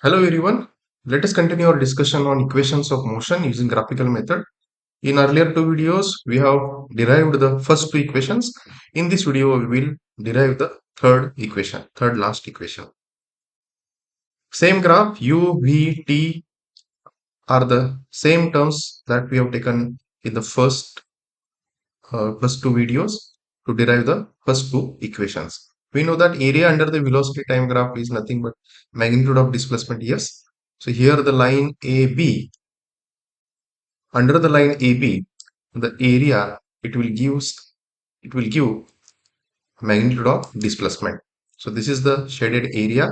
Hello everyone. Let us continue our discussion on equations of motion using graphical method. In earlier two videos, we have derived the first two equations. In this video, we will derive the third equation, third last equation. Same graph, u, v, t are the same terms that we have taken in the first two videos to derive the first two equations. We know that area under the velocity time graph is nothing but magnitude of displacement, yes. So here the line AB, under the line AB, the area it will give magnitude of displacement. So this is the shaded area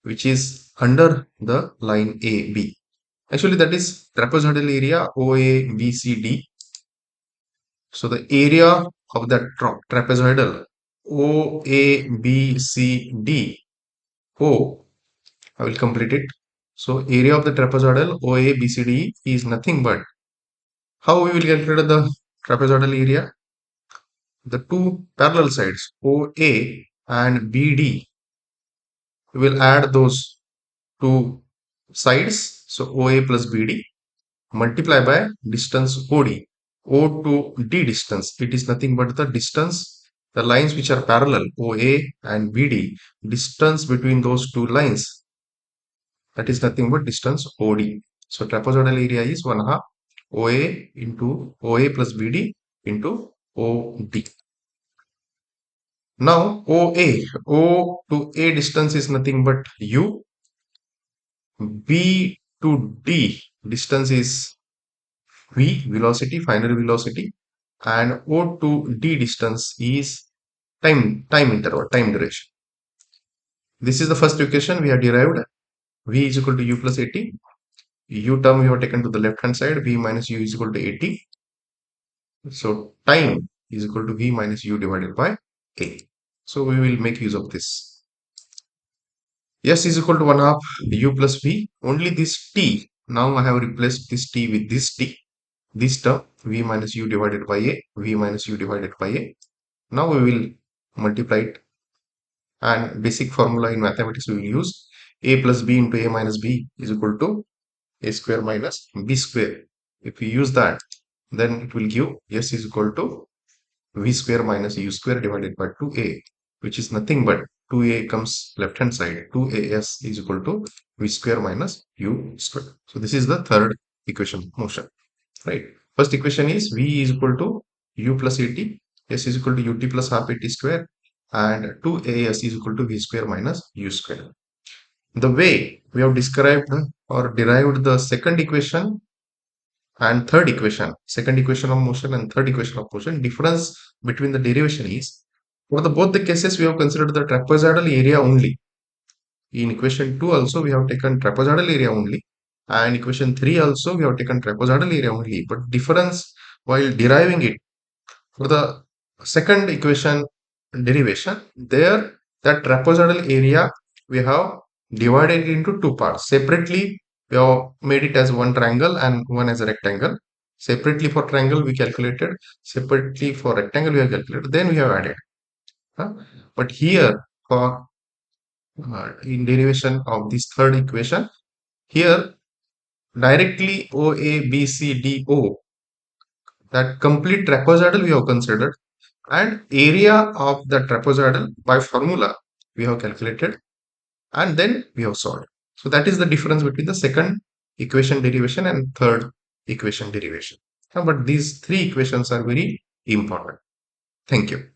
which is under the line AB. Actually, that is trapezoidal area OABCD. So the area of that trapezoidal OABCD, I will complete it. So area of the trapezoidal OABCD is nothing but, how we will calculate the trapezoidal area? The two parallel sides OA and BD, we will add those two sides. So OA plus BD multiply by distance OD. O to D distance, it is nothing but the distance, the lines which are parallel OA and BD, distance between those two lines, that is nothing but distance OD. So trapezoidal area is 1 half OA into OA plus BD into OD. Now O to A distance is nothing but U. B to D distance is V, velocity, final velocity, and O to D distance is time interval, time duration. This is the first equation we have derived. V is equal to U plus AT. U term we have taken to the left hand side. V minus U is equal to AT. So time is equal to V minus U divided by A. So we will make use of this. S is equal to 1 half U plus V. Only this T. Now I have replaced this T with this T. This term V minus U divided by A. V minus U divided by A. Now we will multiply it. And basic formula in mathematics we will use A plus B into A minus B is equal to A square minus B square. If we use that, then it will give S is equal to V square minus U square divided by 2A, which is nothing but 2A comes left hand side. 2AS is equal to V square minus U square. So this is the third equation of motion, right? First equation is V is equal to U plus AT, S is equal to UT plus half AT square, and 2AS is equal to V square minus U square. The way we have described or derived the second equation and third equation, second equation of motion and third equation of motion, difference between the derivation is, for the both the cases we have considered the trapezoidal area only. In equation 2 also we have taken trapezoidal area only, and equation 3 also we have taken trapezoidal area only, but difference while deriving it, for the second equation derivation, there that trapezoidal area we have divided it into two parts. Separately we have made it as one triangle and one as a rectangle. Separately for triangle we calculated, separately for rectangle we have calculated, then we have added. But here for in derivation of this third equation, here directly OABCDO, that complete trapezoidal we have considered, and area of the trapezoidal by formula we have calculated, and then we have solved. So that is the difference between the second equation derivation and third equation derivation. But these three equations are very important. Thank you.